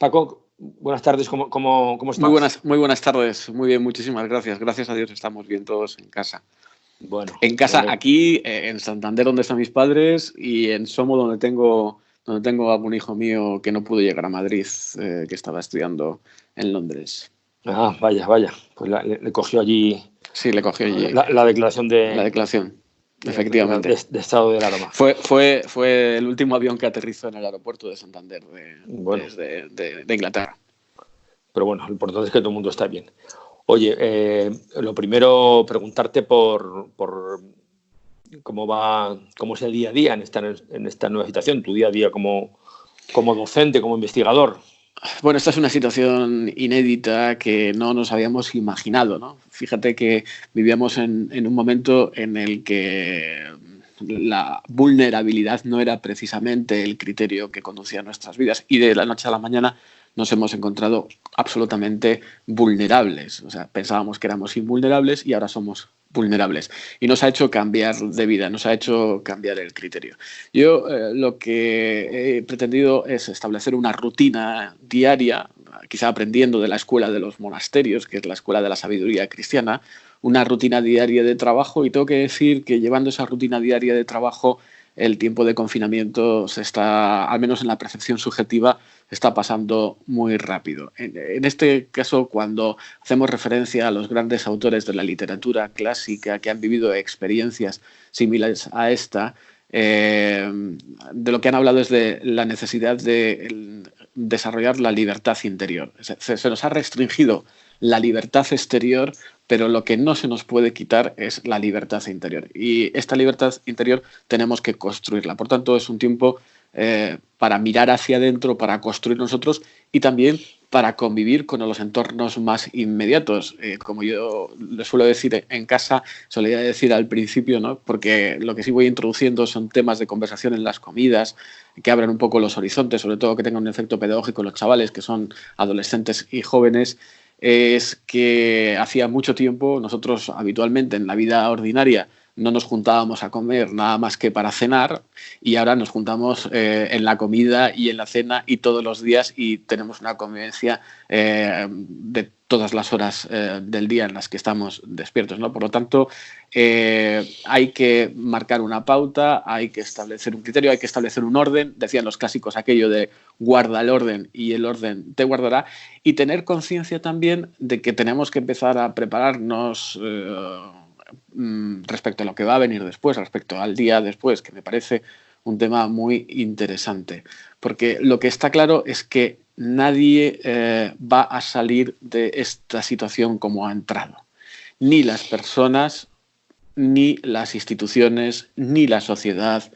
Paco, buenas tardes, ¿cómo estás? Muy buenas tardes, muy bien, muchísimas gracias. Gracias a Dios estamos bien todos en casa. Bueno, En casa, aquí, en Santander, donde están mis padres, y en Somo, donde tengo a un hijo mío que no pudo llegar a Madrid, que estaba estudiando en Londres. Ah, vaya, pues le cogió allí. Sí, le cogió allí la declaración la declaración, efectivamente. de estado de alarma. Fue el último avión que aterrizó en el aeropuerto de Santander de Inglaterra. Pero bueno, lo importante es que todo el mundo está bien. Oye, lo primero, preguntarte por cómo es el día a día en esta nueva situación, tu día a día como docente, como investigador. Bueno, esta es una situación inédita que no nos habíamos imaginado, ¿no? Fíjate que vivíamos en un momento en el que la vulnerabilidad no era precisamente el criterio que conducía a nuestras vidas, y de la noche a la mañana nos hemos encontrado absolutamente vulnerables. O sea, pensábamos que éramos invulnerables y ahora somos vulnerables. Y nos ha hecho cambiar de vida, nos ha hecho cambiar el criterio. Yo lo que he pretendido es establecer una rutina diaria, quizá aprendiendo de la escuela de los monasterios, que es la escuela de la sabiduría cristiana, una rutina diaria de trabajo, y tengo que decir que llevando esa rutina diaria de trabajo, el tiempo de confinamiento se está, al menos en la percepción subjetiva, está pasando muy rápido. En este caso, cuando hacemos referencia a los grandes autores de la literatura clásica que han vivido experiencias similares a esta, de lo que han hablado es de la necesidad de desarrollar la libertad interior. Se nos ha restringido la libertad exterior, pero lo que no se nos puede quitar es la libertad interior. Y esta libertad interior tenemos que construirla. Por tanto, es un tiempo para mirar hacia adentro, para construir nosotros y también para convivir con los entornos más inmediatos. Como yo le suelo decir en casa, solía decir al principio, ¿no? Porque lo que sí voy introduciendo son temas de conversación en las comidas, que abran un poco los horizontes, sobre todo que tengan un efecto pedagógico en los chavales, que son adolescentes y jóvenes. Es que hacía mucho tiempo, nosotros habitualmente en la vida ordinaria no nos juntábamos a comer nada más que para cenar, y ahora nos juntamos en la comida y en la cena y todos los días, y tenemos una convivencia de todas las horas del día en las que estamos despiertos, ¿no? Por lo tanto, hay que marcar una pauta, hay que establecer un criterio, hay que establecer un orden. Decían los clásicos aquello de guarda el orden y el orden te guardará, y tener conciencia también de que tenemos que empezar a prepararnos respecto a lo que va a venir después, respecto al día después, que me parece un tema muy interesante. Porque lo que está claro es que nadie va a salir de esta situación como ha entrado. Ni las personas, ni las instituciones, ni la sociedad,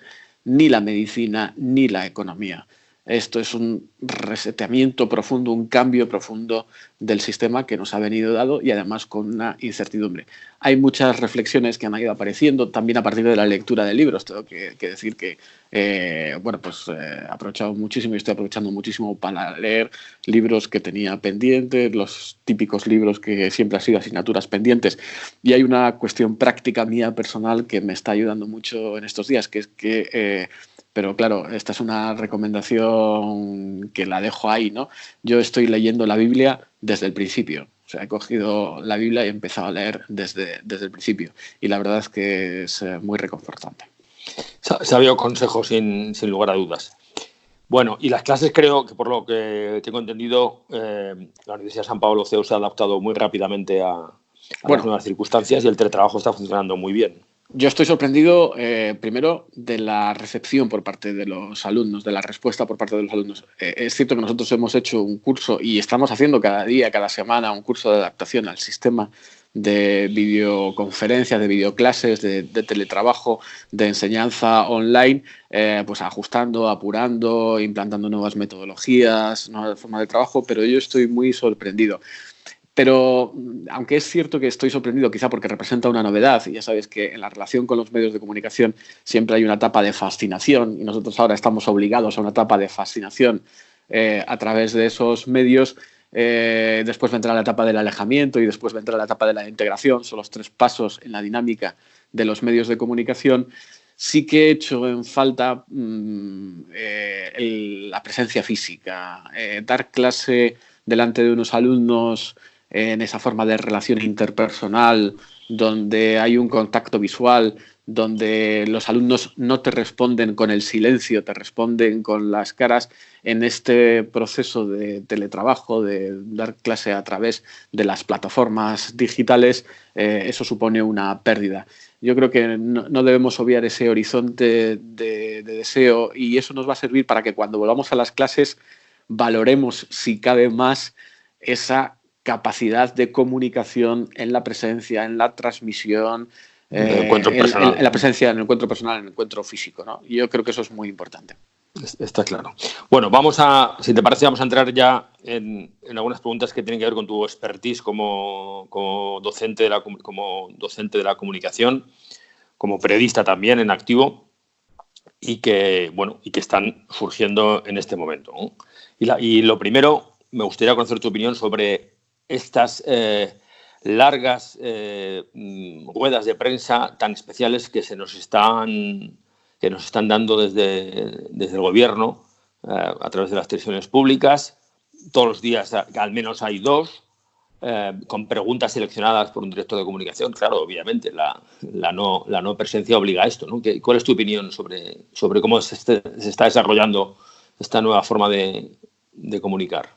ni la medicina, ni la economía. Esto es un reseteamiento profundo, un cambio profundo del sistema que nos ha venido dado, y además con una incertidumbre. Hay muchas reflexiones que han ido apareciendo también a partir de la lectura de libros. Tengo que decir que he aprovechado muchísimo y estoy aprovechando muchísimo para leer libros que tenía pendientes, los típicos libros que siempre han sido asignaturas pendientes. Y hay una cuestión práctica mía personal que me está ayudando mucho en estos días, que es que pero claro, esta es una recomendación que la dejo ahí, ¿no? Yo estoy leyendo la Biblia desde el principio. O sea, he cogido la Biblia y he empezado a leer desde el principio. Y la verdad es que es muy reconfortante. Sabio consejo, sin lugar a dudas. Bueno, y las clases, creo que por lo que tengo entendido, la Universidad de San Pablo CEU se ha adaptado muy rápidamente a las nuevas circunstancias, y el teletrabajo está funcionando muy bien. Yo estoy sorprendido, primero, de la recepción por parte de los alumnos, de la respuesta por parte de los alumnos. Es cierto que nosotros hemos hecho un curso, y estamos haciendo cada día, cada semana, un curso de adaptación al sistema de videoconferencias, de videoclases, de teletrabajo, de enseñanza online, pues ajustando, apurando, implantando nuevas metodologías, nuevas formas de trabajo, pero yo estoy muy sorprendido. Pero aunque es cierto que estoy sorprendido, quizá porque representa una novedad, y ya sabes que en la relación con los medios de comunicación siempre hay una etapa de fascinación, y nosotros ahora estamos obligados a una etapa de fascinación a través de esos medios. Después vendrá la etapa del alejamiento, y después vendrá la etapa de la integración. Son los tres pasos en la dinámica de los medios de comunicación. Sí que he hecho en falta la presencia física, dar clase delante de unos alumnos en esa forma de relación interpersonal, donde hay un contacto visual, donde los alumnos no te responden con el silencio, te responden con las caras. En este proceso de teletrabajo, de dar clase a través de las plataformas digitales, eso supone una pérdida. Yo creo que no debemos obviar ese horizonte de deseo, y eso nos va a servir para que cuando volvamos a las clases valoremos, si cabe más, esa capacidad de comunicación en la presencia, en la transmisión, en la presencia, en el encuentro personal, en el encuentro físico, ¿no? Y yo creo que eso es muy importante. Está claro. Bueno, si te parece, vamos a entrar ya en algunas preguntas que tienen que ver con tu expertise como docente de la comunicación, como periodista también en activo, y que están surgiendo en este momento, ¿no? Y lo primero, me gustaría conocer tu opinión sobre estas largas ruedas de prensa tan especiales que nos están dando desde el gobierno a través de las televisiones públicas. Todos los días al menos hay 2, con preguntas seleccionadas por un director de comunicación. Claro, obviamente la no presencia obliga a esto, ¿no? ¿Cuál es tu opinión sobre cómo se está desarrollando esta nueva forma de comunicar?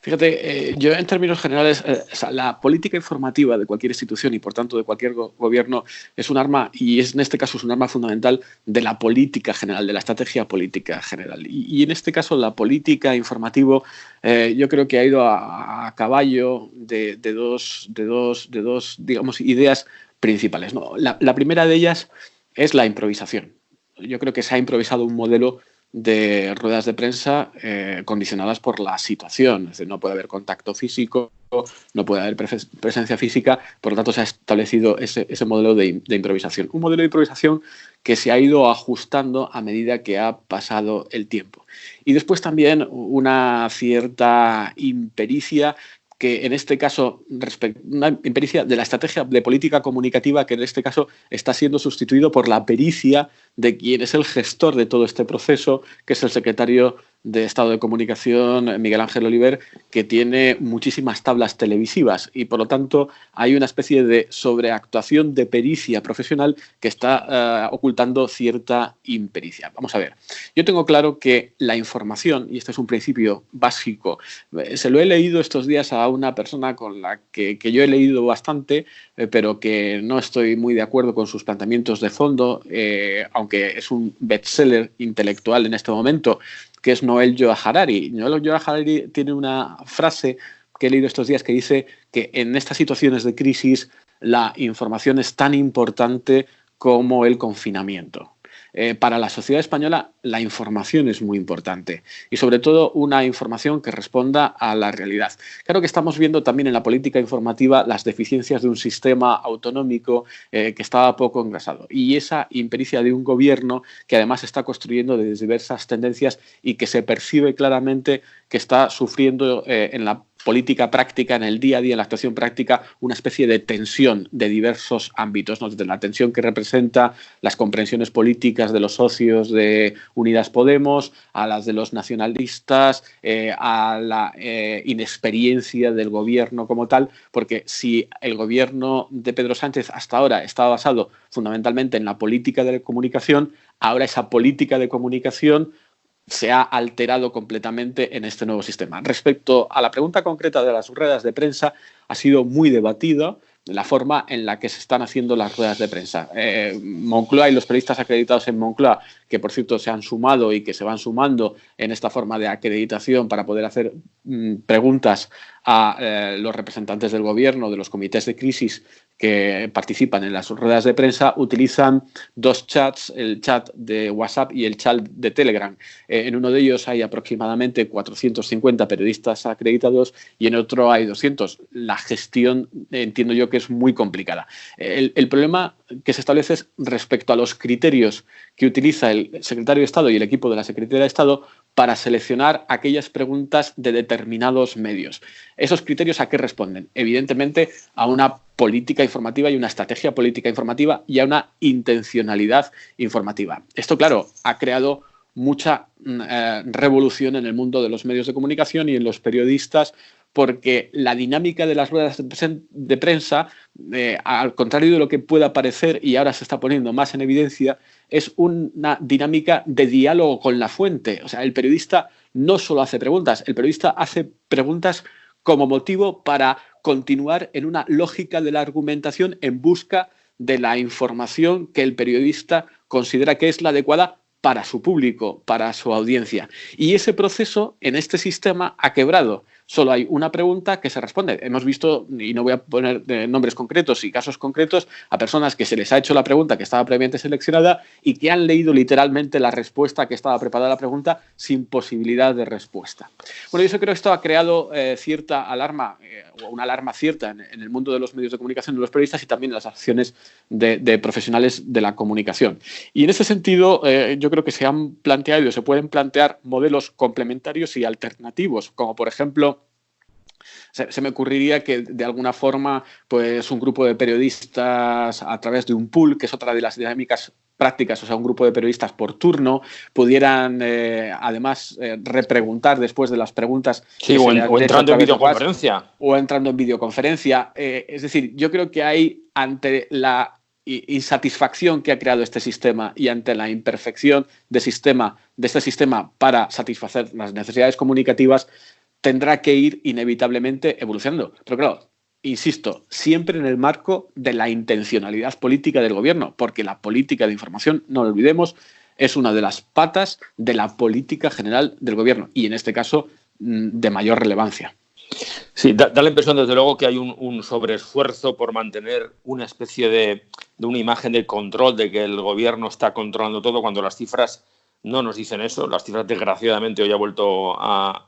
Fíjate, yo en términos generales, la política informativa de cualquier institución y por tanto de cualquier gobierno es un arma, y en este caso es un arma fundamental de la política general, de la estrategia política general. Y en este caso la política informativa yo creo que ha ido a caballo de dos, digamos, ideas principales, ¿no? La primera de ellas es la improvisación. Yo creo que se ha improvisado un modelo de ruedas de prensa condicionadas por la situación. Es decir, no puede haber contacto físico, no puede haber presencia física, por lo tanto se ha establecido ese modelo de improvisación. Un modelo de improvisación que se ha ido ajustando a medida que ha pasado el tiempo. Y después también una cierta impericia, que en este caso, una impericia de la estrategia de política comunicativa, que en este caso está siendo sustituido por la pericia de quien es el gestor de todo este proceso, que es el secretario de Estado de Comunicación, Miguel Ángel Oliver, que tiene muchísimas tablas televisivas y, por lo tanto, hay una especie de sobreactuación de pericia profesional que está ocultando cierta impericia. Vamos a ver, yo tengo claro que la información, y este es un principio básico, se lo he leído estos días a una persona con la que yo he leído bastante, pero que no estoy muy de acuerdo con sus planteamientos de fondo, aunque es un bestseller intelectual en este momento, que es Noel Yoa Harari. Noel Yoa Harari tiene una frase que he leído estos días que dice que en estas situaciones de crisis la información es tan importante como el confinamiento. Para la sociedad española la información es muy importante y sobre todo una información que responda a la realidad. Claro que estamos viendo también en la política informativa las deficiencias de un sistema autonómico que estaba poco engrasado y esa impericia de un gobierno que además está construyendo de diversas tendencias y que se percibe claramente que está sufriendo en la política práctica, en el día a día, en la actuación práctica, una especie de tensión de diversos ámbitos, ¿no? Desde la tensión que representa las comprensiones políticas de los socios de Unidas Podemos, a las de los nacionalistas, a la inexperiencia del gobierno como tal, porque si el gobierno de Pedro Sánchez hasta ahora estaba basado fundamentalmente en la política de comunicación, ahora esa política de comunicación se ha alterado completamente en este nuevo sistema. Respecto a la pregunta concreta de las ruedas de prensa, ha sido muy debatida la forma en la que se están haciendo las ruedas de prensa. Moncloa y los periodistas acreditados en Moncloa, que por cierto se han sumado y que se van sumando en esta forma de acreditación para poder hacer preguntas a los representantes del gobierno, de los comités de crisis que participan en las ruedas de prensa, utilizan 2 chats, el chat de WhatsApp y el chat de Telegram. En uno de ellos hay aproximadamente 450 periodistas acreditados y en otro hay 200. La gestión, entiendo yo, que es muy complicada. El problema que se establece es respecto a los criterios que utiliza el secretario de Estado y el equipo de la Secretaría de Estado para seleccionar aquellas preguntas de determinados medios. ¿Esos criterios a qué responden? Evidentemente a una política informativa y una estrategia política informativa y a una intencionalidad informativa. Esto, claro, ha creado mucha revolución en el mundo de los medios de comunicación y en los periodistas, porque la dinámica de las ruedas de prensa, al contrario de lo que pueda parecer y ahora se está poniendo más en evidencia, es una dinámica de diálogo con la fuente. O sea, el periodista no solo hace preguntas, el periodista hace preguntas como motivo para continuar en una lógica de la argumentación en busca de la información que el periodista considera que es la adecuada para su público, para su audiencia. Y ese proceso en este sistema ha quebrado. Solo hay una pregunta que se responde. Hemos visto, y no voy a poner nombres concretos y casos concretos, a personas que se les ha hecho la pregunta que estaba previamente seleccionada y que han leído literalmente la respuesta que estaba preparada la pregunta sin posibilidad de respuesta. Bueno, yo creo que esto ha creado cierta alarma, o una alarma cierta en el mundo de los medios de comunicación, de los periodistas y también en las acciones de profesionales de la comunicación. Y en ese sentido, yo creo que se han planteado y se pueden plantear modelos complementarios y alternativos, como por ejemplo, se me ocurriría que de alguna forma pues un grupo de periodistas a través de un pool, que es otra de las dinámicas prácticas, o sea, un grupo de periodistas por turno, pudieran además repreguntar después de las preguntas. Sí, o entrando en videoconferencia. O entrando en videoconferencia. Es decir, yo creo que hay, ante la insatisfacción que ha creado este sistema y ante la imperfección de este sistema para satisfacer las necesidades comunicativas, tendrá que ir inevitablemente evolucionando. Pero claro, insisto, siempre en el marco de la intencionalidad política del gobierno, porque la política de información, no lo olvidemos, es una de las patas de la política general del gobierno y en este caso de mayor relevancia. Sí, da la impresión desde luego que hay un sobreesfuerzo por mantener una especie de una imagen de control, de que el gobierno está controlando todo, cuando las cifras no nos dicen eso. Las cifras, desgraciadamente, hoy ha vuelto a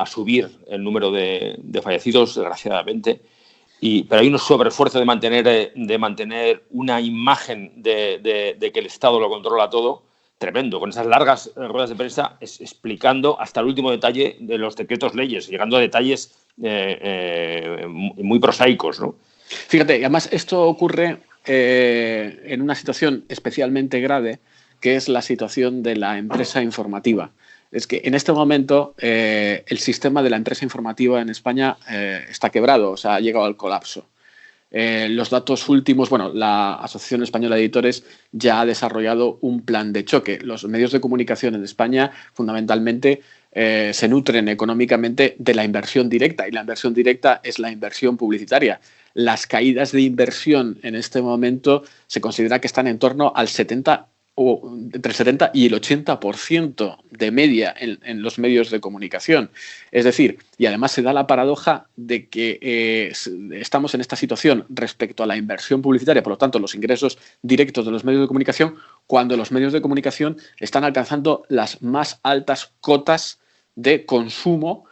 subir el número de fallecidos, desgraciadamente, pero hay un sobreesfuerzo de mantener una imagen de que el Estado lo controla todo, tremendo, con esas largas ruedas de prensa explicando hasta el último detalle de los decretos leyes, llegando a detalles muy prosaicos, ¿no? Fíjate, además esto ocurre en una situación especialmente grave, que es la situación de la empresa informativa. Es que en este momento el sistema de la empresa informativa en España está quebrado, o sea, ha llegado al colapso. Los datos últimos, bueno, la Asociación Española de Editores ya ha desarrollado un plan de choque. Los medios de comunicación en España fundamentalmente se nutren económicamente de la inversión directa, y la inversión directa es la inversión publicitaria. Las caídas de inversión en este momento se considera que están en torno al 70 o entre el 70 y el 80% de media en los medios de comunicación. Es decir, y además se da la paradoja de que estamos en esta situación respecto a la inversión publicitaria, por lo tanto, los ingresos directos de los medios de comunicación, cuando los medios de comunicación están alcanzando las más altas cotas de consumo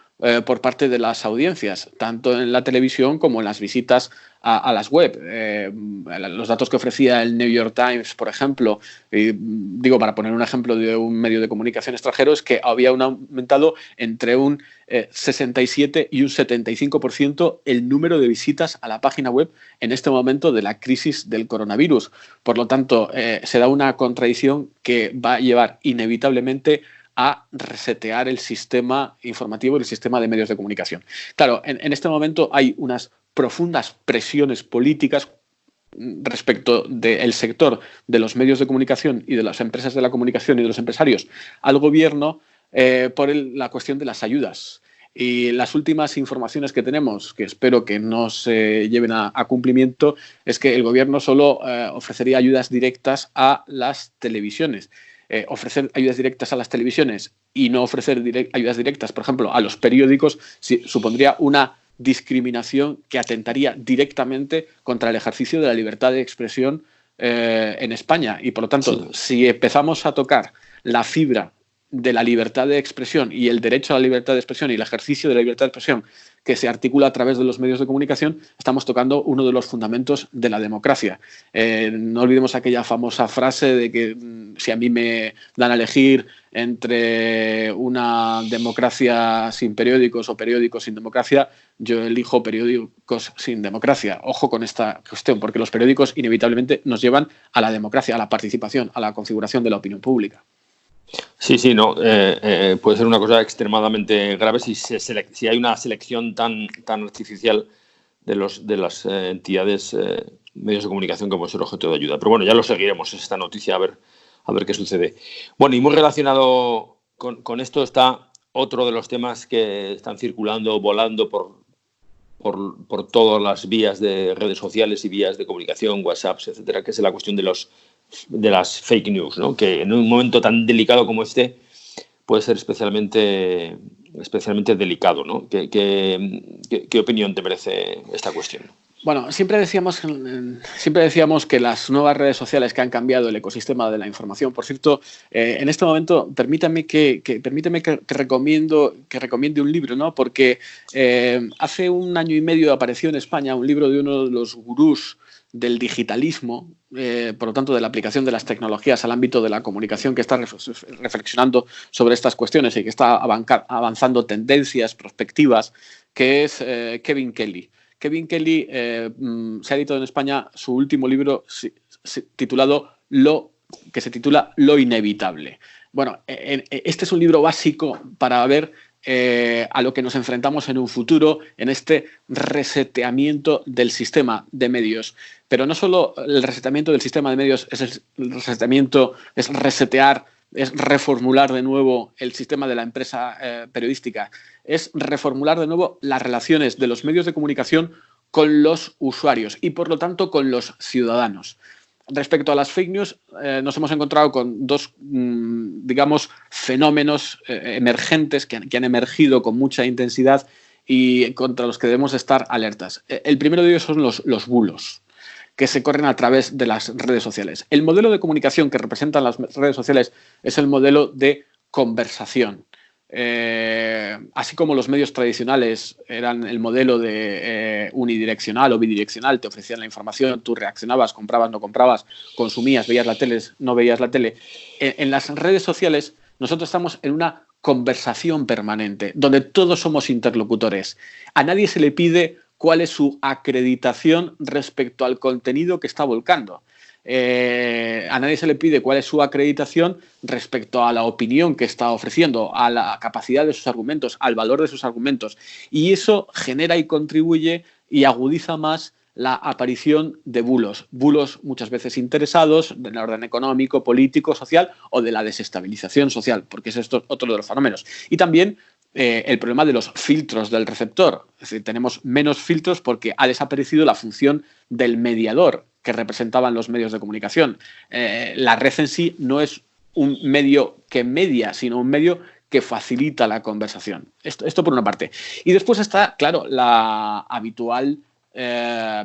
por parte de las audiencias, tanto en la televisión como en las visitas a las web. Los datos que ofrecía el New York Times, por ejemplo, digo, para poner un ejemplo de un medio de comunicación extranjero, es que había aumentado entre un 67 y un 75% el número de visitas a la página web en este momento de la crisis del coronavirus. Por lo tanto, se da una contradicción que va a llevar inevitablemente a resetear el sistema informativo y el sistema de medios de comunicación. Claro, en este momento hay unas profundas presiones políticas respecto del sector de los medios de comunicación y de las empresas de la comunicación y de los empresarios al gobierno por la cuestión de las ayudas. Y las últimas informaciones que tenemos, que espero que no se lleven a cumplimiento, es que el gobierno solo ofrecería ayudas directas a las televisiones. Ofrecer ayudas directas a las televisiones y no ofrecer ayudas directas, por ejemplo, a los periódicos, supondría una discriminación que atentaría directamente contra el ejercicio de la libertad de expresión en España. Y, por lo tanto, si empezamos a tocar la fibra de la libertad de expresión y el derecho a la libertad de expresión y el ejercicio de la libertad de expresión que se articula a través de los medios de comunicación, estamos tocando uno de los fundamentos de la democracia. No olvidemos aquella famosa frase de que si a mí me dan a elegir entre una democracia sin periódicos o periódicos sin democracia, yo elijo periódicos sin democracia. Ojo con esta cuestión, porque los periódicos inevitablemente nos llevan a la democracia, a la participación, a la configuración de la opinión pública. Sí, no. Puede ser una cosa extremadamente grave si hay una selección tan artificial de las entidades, medios de comunicación que pueden ser objeto de ayuda. Pero bueno, ya lo seguiremos esta noticia a ver qué sucede. Bueno, y muy relacionado con esto está otro de los temas que están circulando, volando por todas las vías de redes sociales y vías de comunicación, WhatsApps, etcétera, que es la cuestión de las fake news, ¿no? Que en un momento tan delicado como este puede ser especialmente delicado, ¿no? ¿Qué opinión te merece esta cuestión? Bueno, siempre decíamos que las nuevas redes sociales que han cambiado el ecosistema de la información. Por cierto, en este momento permítame que recomiende un libro, ¿no? Porque hace 1 año y medio apareció en España un libro de uno de los gurús del digitalismo, por lo tanto de la aplicación de las tecnologías al ámbito de la comunicación, que está reflexionando sobre estas cuestiones y que está avanzando tendencias prospectivas, que es Kevin Kelly. Kevin Kelly se ha editado en España su último libro titulado Lo Inevitable. Bueno, este es un libro básico para ver a lo que nos enfrentamos en un futuro, en este reseteamiento del sistema de medios. Pero no solo el reseteamiento del sistema de medios es resetear, es reformular de nuevo el sistema de la empresa periodística, es reformular de nuevo las relaciones de los medios de comunicación con los usuarios y, por lo tanto, con los ciudadanos. Respecto a las fake news, nos hemos encontrado con dos, fenómenos emergentes que han emergido con mucha intensidad y contra los que debemos estar alertas. El primero de ellos son los bulos, que se corren a través de las redes sociales. El modelo de comunicación que representan las redes sociales es el modelo de conversación. Así como los medios tradicionales eran el modelo de unidireccional o bidireccional, te ofrecían la información, tú reaccionabas, comprabas, no comprabas, consumías, veías la tele, no veías la tele. En las redes sociales nosotros estamos en una conversación permanente, donde todos somos interlocutores. A nadie se le pide cuál es su acreditación respecto al contenido que está volcando. A nadie se le pide cuál es su acreditación respecto a la opinión que está ofreciendo, a la capacidad de sus argumentos, al valor de sus argumentos. Y eso genera y contribuye y agudiza más la aparición de bulos muchas veces interesados del orden económico, político, social o de la desestabilización social, porque es esto otro de los fenómenos. Y también el problema de los filtros del receptor. Es decir, tenemos menos filtros porque ha desaparecido la función del mediador que representaban los medios de comunicación. La red en sí no es un medio que media, sino un medio que facilita la conversación. Esto por una parte. Y después está, claro, la habitual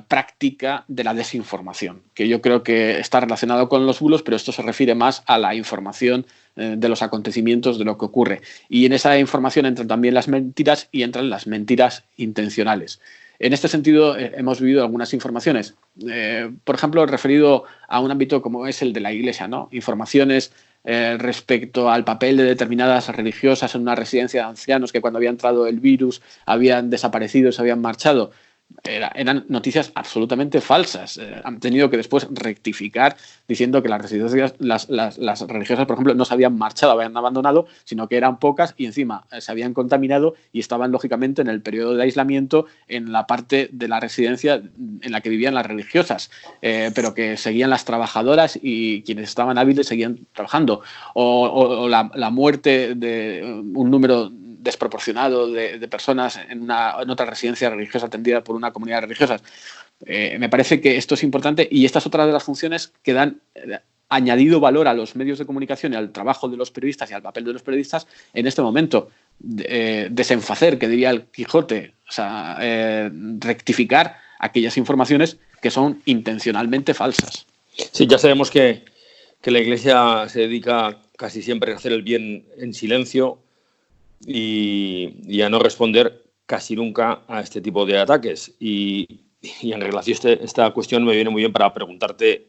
práctica de la desinformación, que yo creo que está relacionado con los bulos, pero esto se refiere más a la información de los acontecimientos, de lo que ocurre. Y en esa información entran también las mentiras y entran las mentiras intencionales. En este sentido, hemos vivido algunas informaciones, por ejemplo, referido a un ámbito como es el de la Iglesia, ¿no? Informaciones respecto al papel de determinadas religiosas en una residencia de ancianos que cuando había entrado el virus habían desaparecido, se habían marchado. Eran noticias absolutamente falsas. Han tenido que después rectificar diciendo que las residencias, las religiosas, por ejemplo, no se habían marchado, habían abandonado, sino que eran pocas y encima se habían contaminado y estaban lógicamente en el periodo de aislamiento en la parte de la residencia en la que vivían las religiosas, pero que seguían las trabajadoras y quienes estaban hábiles seguían trabajando. O la muerte de un número desproporcionado de personas en otra residencia religiosa atendida por una comunidad religiosa. Me parece que esto es importante y esta es otra de las funciones que dan añadido valor a los medios de comunicación y al trabajo de los periodistas y al papel de los periodistas en este momento. Desenfacer, que diría el Quijote, o sea, rectificar aquellas informaciones que son intencionalmente falsas. Sí, ya sabemos que la Iglesia se dedica casi siempre hacer el bien en silencio y a no responder casi nunca a este tipo de ataques. Y en relación a esta cuestión me viene muy bien para preguntarte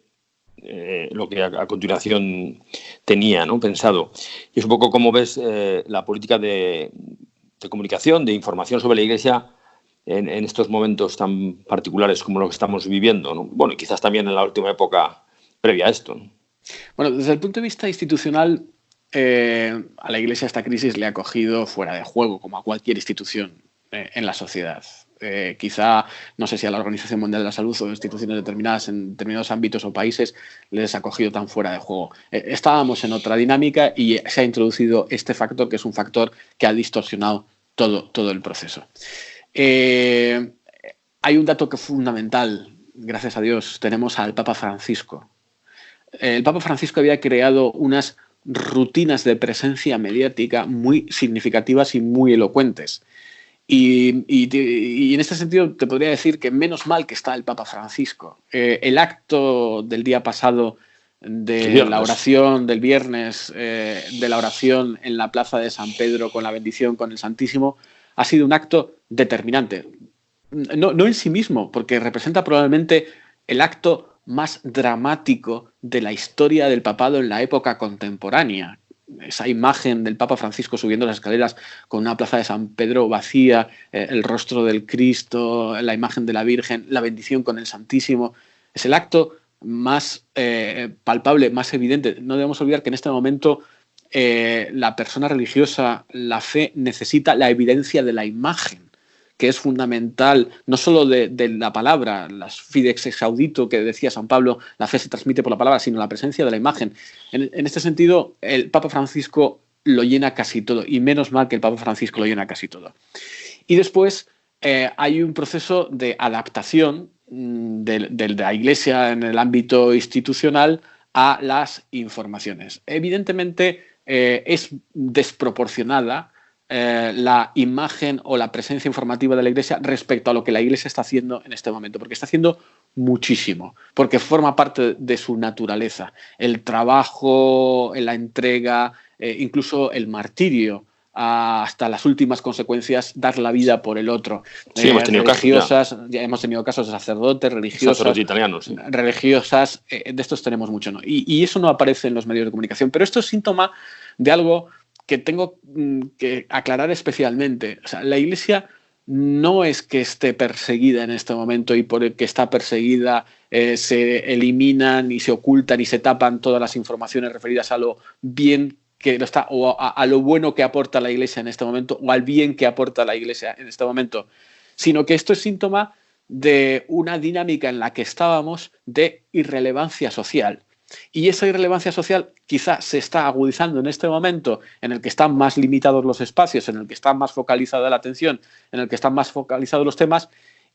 lo que a continuación tenía, ¿no?, pensado. Y es un poco cómo ves la política de comunicación, de información sobre la Iglesia en estos momentos tan particulares como los que estamos viviendo, ¿no? Bueno, y quizás también en la última época previa a esto, ¿no? Bueno, desde el punto de vista institucional, a la Iglesia esta crisis le ha cogido fuera de juego, como a cualquier institución en la sociedad. Quizá, no sé si a la Organización Mundial de la Salud o instituciones determinadas en determinados ámbitos o países les ha cogido tan fuera de juego. Estábamos en otra dinámica y se ha introducido este factor, que es un factor que ha distorsionado todo el proceso. Hay un dato que es fundamental, gracias a Dios, tenemos al Papa Francisco. El Papa Francisco había creado unas rutinas de presencia mediática muy significativas y muy elocuentes. Y en este sentido te podría decir que menos mal que está el Papa Francisco. El acto del día pasado de la oración del viernes, de la oración en la plaza de San Pedro con la bendición con el Santísimo, ha sido un acto determinante. No en sí mismo, porque representa probablemente el acto más dramático de la historia del papado en la época contemporánea. Esa imagen del Papa Francisco subiendo las escaleras con una plaza de San Pedro vacía, el rostro del Cristo, la imagen de la Virgen, la bendición con el Santísimo, es el acto más palpable, más evidente. No debemos olvidar que en este momento la persona religiosa, la fe, necesita la evidencia de la imagen, que es fundamental, no solo de la palabra, las fidex ex audito que decía San Pablo, la fe se transmite por la palabra, sino la presencia de la imagen. En este sentido, el Papa Francisco lo llena casi todo, y menos mal que el Papa Francisco lo llena casi todo. Y después hay un proceso de adaptación de la Iglesia en el ámbito institucional a las informaciones. Evidentemente es desproporcionada la imagen o la presencia informativa de la Iglesia respecto a lo que la Iglesia está haciendo en este momento, porque está haciendo muchísimo, porque forma parte de su naturaleza. El trabajo, la entrega, incluso el martirio, hasta las últimas consecuencias, dar la vida por el otro. Sí, hemos tenido religiosas, ya hemos tenido casos de sacerdotes, religiosas, sacerdotes italianos, sí. Religiosas, de estos tenemos mucho, ¿no? Y eso no aparece en los medios de comunicación, pero esto es síntoma de algo que tengo que aclarar especialmente. O sea, la Iglesia no es que esté perseguida en este momento y por el que está perseguida se eliminan y se ocultan y se tapan todas las informaciones referidas a lo bien que lo está, o a lo bueno que aporta la Iglesia en este momento, o al bien que aporta la Iglesia en este momento, sino que esto es síntoma de una dinámica en la que estábamos de irrelevancia social. Y esa irrelevancia social quizá se está agudizando en este momento en el que están más limitados los espacios, en el que está más focalizada la atención, en el que están más focalizados los temas,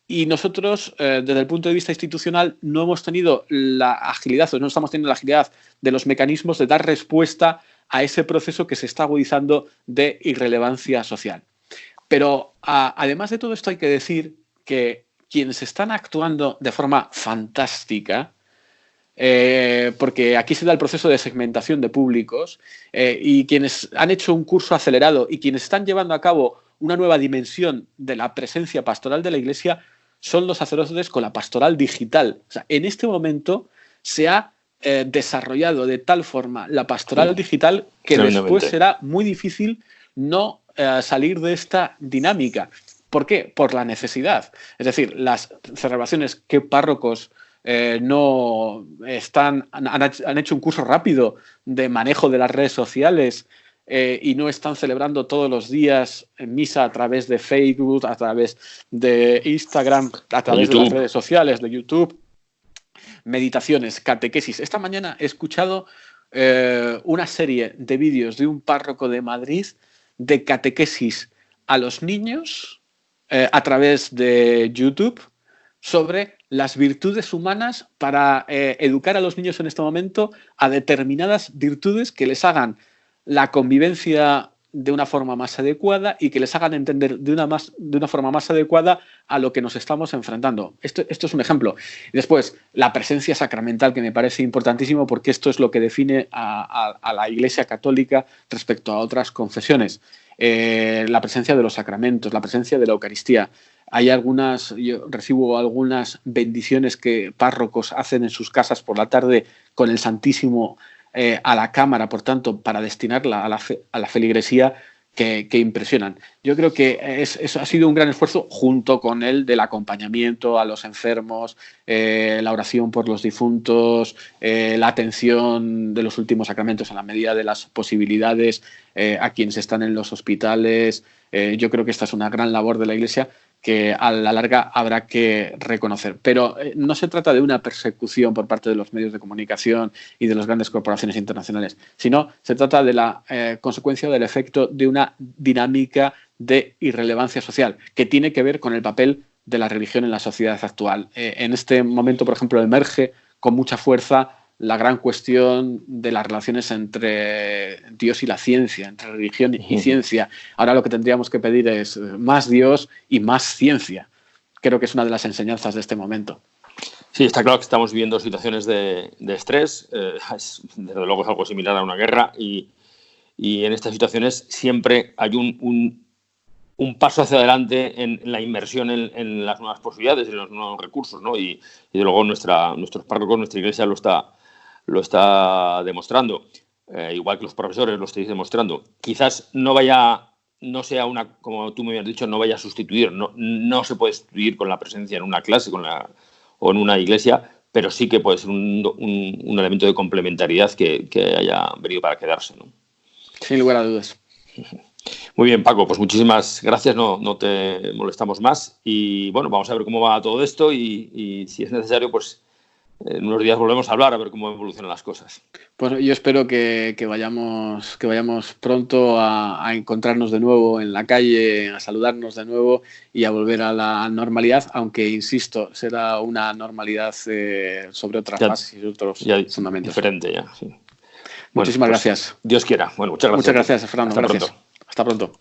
y nosotros, desde el punto de vista institucional, no hemos tenido la agilidad, o no estamos teniendo la agilidad de los mecanismos de dar respuesta a ese proceso que se está agudizando de irrelevancia social. Pero además de todo esto hay que decir que quienes están actuando de forma fantástica, porque aquí se da el proceso de segmentación de públicos, y quienes han hecho un curso acelerado y quienes están llevando a cabo una nueva dimensión de la presencia pastoral de la Iglesia son los sacerdotes con la pastoral digital. O sea, en este momento se ha desarrollado de tal forma la pastoral digital que después será muy difícil no salir de esta dinámica. ¿Por qué? Por la necesidad. Es decir, las celebraciones que párrocos no están, han hecho un curso rápido de manejo de las redes sociales y no están celebrando todos los días en misa a través de Facebook, a través de Instagram, a través de las redes sociales, de YouTube, meditaciones, catequesis. Esta mañana he escuchado una serie de vídeos de un párroco de Madrid de catequesis a los niños a través de YouTube sobre las virtudes humanas para educar a los niños en este momento a determinadas virtudes que les hagan la convivencia de una forma más adecuada y que les hagan entender de una forma más adecuada a lo que nos estamos enfrentando. Esto es un ejemplo. Y después, la presencia sacramental, que me parece importantísimo porque esto es lo que define a la Iglesia Católica respecto a otras confesiones. La presencia de los sacramentos, la presencia de la Eucaristía. Yo recibo algunas bendiciones que párrocos hacen en sus casas por la tarde con el Santísimo a la cámara, por tanto, para destinarla a la feligresía, que impresionan. Yo creo que eso ha sido un gran esfuerzo, junto con el del acompañamiento a los enfermos, la oración por los difuntos, la atención de los últimos sacramentos en la medida de las posibilidades a quienes están en los hospitales. Yo creo que esta es una gran labor de la Iglesia que a la larga habrá que reconocer. Pero no se trata de una persecución por parte de los medios de comunicación y de las grandes corporaciones internacionales, sino se trata de la consecuencia del efecto de una dinámica de irrelevancia social que tiene que ver con el papel de la religión en la sociedad actual. En este momento, por ejemplo, emerge con mucha fuerza la gran cuestión de las relaciones entre Dios y la ciencia, entre religión y ciencia. Ahora lo que tendríamos que pedir es más Dios y más ciencia. Creo que es una de las enseñanzas de este momento. Sí, está claro que estamos viviendo situaciones de estrés. Desde luego es algo similar a una guerra y en estas situaciones siempre hay un paso hacia adelante en la inmersión en las nuevas posibilidades, en los nuevos recursos, ¿no? Y de luego nuestros párrocos, nuestra Iglesia lo está demostrando, igual que los profesores lo estáis demostrando. Quizás no sea como tú me habías dicho, no vaya a sustituir, no se puede sustituir con la presencia en una clase o en una iglesia, pero sí que puede ser un elemento de complementariedad que haya venido para quedarse, ¿no? Sin lugar a dudas. Muy bien, Paco, pues muchísimas gracias, no te molestamos más y bueno, vamos a ver cómo va todo esto y si es necesario, pues en unos días volvemos a hablar a ver cómo evolucionan las cosas. Pues yo espero que vayamos pronto a encontrarnos de nuevo en la calle, a saludarnos de nuevo y a volver a la normalidad, aunque, insisto, será una normalidad sobre otras bases y otros fundamentos. Diferente ya, sí. Muchísimas gracias. Dios quiera. Bueno, muchas gracias. Muchas gracias, Fernando. Gracias. Hasta pronto.